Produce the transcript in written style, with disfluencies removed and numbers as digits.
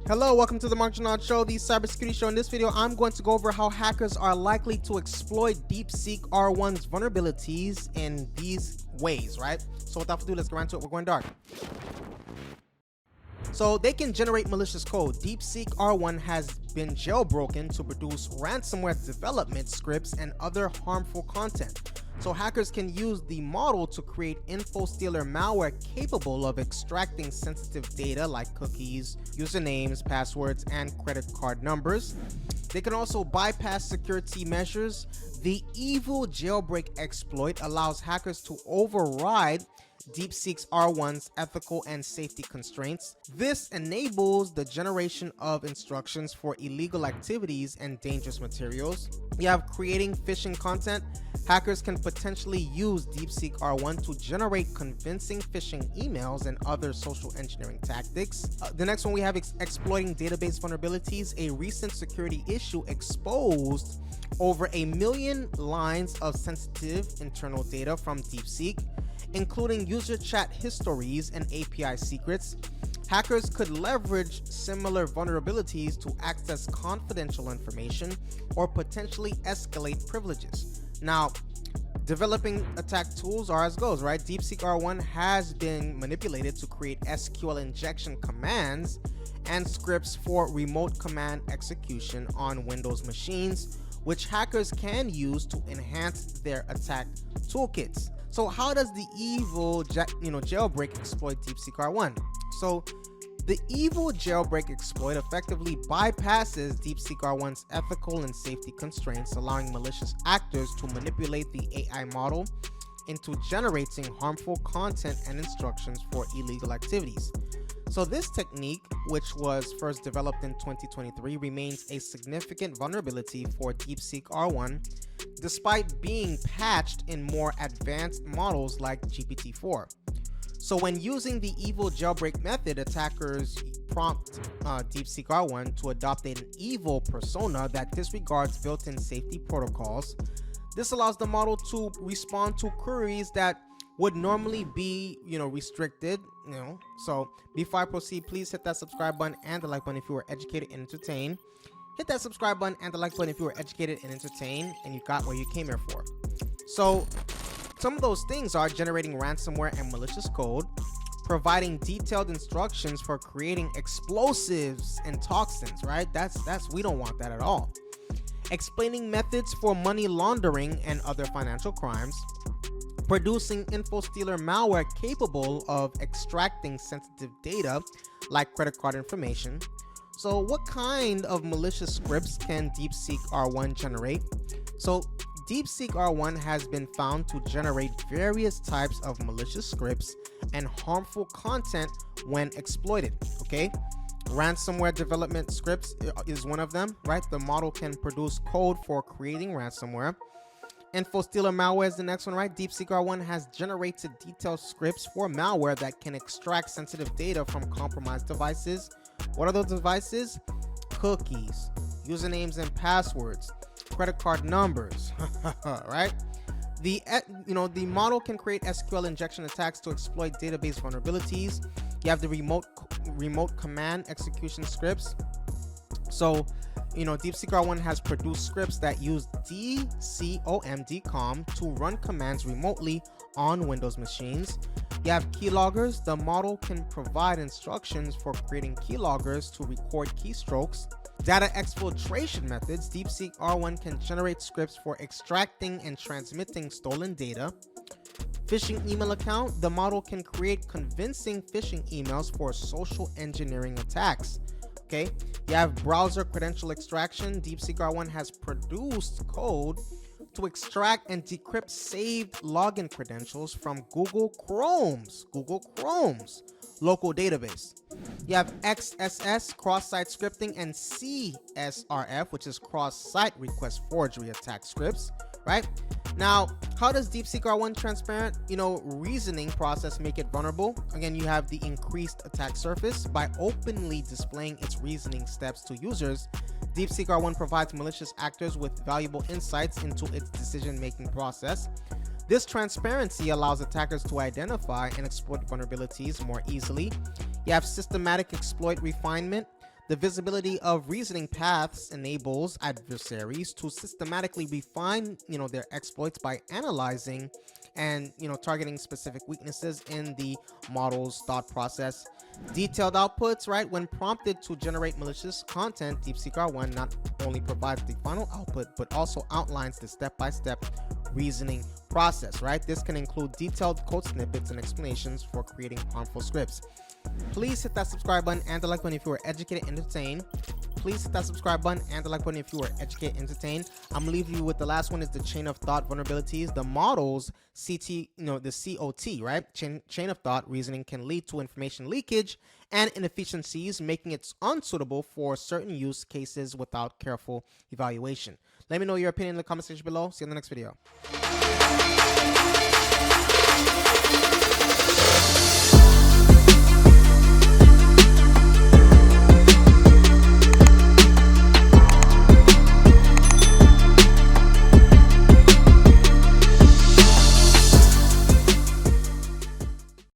Hello, welcome to the Mark Janard Show, the cybersecurity show. In this video, I'm going to go over how hackers are likely to exploit DeepSeek R1's vulnerabilities in these ways, right? So without further ado, let's get right into it. We're going dark. So they can generate malicious code. DeepSeek R1 has been jailbroken to produce ransomware development scripts and other harmful content. So hackers can use the model to create info stealer malware capable of extracting sensitive data like cookies, usernames, passwords, and credit card numbers. They can also bypass security measures. The evil jailbreak exploit allows hackers to override DeepSeek R1's ethical and safety constraints. This enables the generation of instructions for illegal activities and dangerous materials. You have creating phishing content. Hackers can potentially use DeepSeek R1 to generate convincing phishing emails and other social engineering tactics. The next one we have exploiting database vulnerabilities. A recent security issue exposed over 1 million lines of sensitive internal data from DeepSeek, including user chat histories and API secrets. Hackers could leverage similar vulnerabilities to access confidential information or potentially escalate privileges. Now, developing attack tools are as goes, right? DeepSeek R1 has been manipulated to create SQL injection commands and scripts for remote command execution on Windows machines, which hackers can use to enhance their attack toolkits. So how does the evil jailbreak exploit DeepSeek R1? So the evil jailbreak exploit effectively bypasses DeepSeek R1's ethical and safety constraints, allowing malicious actors to manipulate the AI model into generating harmful content and instructions for illegal activities. So this technique, which was first developed in 2023, remains a significant vulnerability for DeepSeek R1, despite being patched in more advanced models like GPT-4. So when using the evil jailbreak method, attackers prompt DeepSeek R1 to adopt an evil persona that disregards built-in safety protocols. This allows the model to respond to queries that would normally be, restricted, So before I proceed, please hit that subscribe button and the like button if you were educated and entertained. Hit that subscribe button and the like button if you were educated and entertained and you got what you came here for. So some of those things are generating ransomware and malicious code, providing detailed instructions for creating explosives and toxins, right? We don't want that at all. Explaining methods for money laundering and other financial crimes, producing info stealer malware capable of extracting sensitive data like credit card information. So what kind of malicious scripts can DeepSeek R1 generate? So DeepSeek R1 has been found to generate various types of malicious scripts and harmful content when exploited, okay? Ransomware development scripts is one of them, right? The model can produce code for creating ransomware. Info stealer malware is the next one, right? DeepSeek R1 has generated detailed scripts for malware that can extract sensitive data from compromised devices. What are those devices? Cookies, usernames and passwords, credit card numbers, right? The model can create SQL injection attacks to exploit database vulnerabilities. You have the remote command execution scripts. So DeepSeek R1 has produced scripts that use DCOM to run commands remotely on Windows machines. You have keyloggers. The model can provide instructions for creating keyloggers to record keystrokes. Data exfiltration methods. DeepSeek R1 can generate scripts for extracting and transmitting stolen data. Phishing email account. The model can create convincing phishing emails for social engineering attacks. Okay, you have browser credential extraction. DeepSeek R1 has produced code to extract and decrypt saved login credentials from Google Chrome's local database. You have XSS, cross-site scripting, and CSRF, which is cross-site request forgery attack scripts, right? Now, how does DeepSeek R1 transparent, reasoning process make it vulnerable? Again, you have the increased attack surface. By openly displaying its reasoning steps to users, DeepSeek R1 provides malicious actors with valuable insights into its decision-making process. This transparency allows attackers to identify and exploit vulnerabilities more easily. You have systematic exploit refinement. The visibility of reasoning paths enables adversaries to systematically refine, their exploits by analyzing and, targeting specific weaknesses in the model's thought process. Detailed outputs, right? When prompted to generate malicious content, DeepSeek R1 not only provides the final output, but also outlines the step-by-step reasoning process, right? This can include detailed code snippets and explanations for creating harmful scripts. Please hit that subscribe button and the like button if you are educated and entertained. Please hit that subscribe button and the like button if you are educated and entertained. I'm gonna leave you with the last one is the chain of thought vulnerabilities. The model's the COT, right? Chain of thought reasoning can lead to information leakage and inefficiencies, making it unsuitable for certain use cases without careful evaluation. Let me know your opinion in the comment section below. See you in the next video.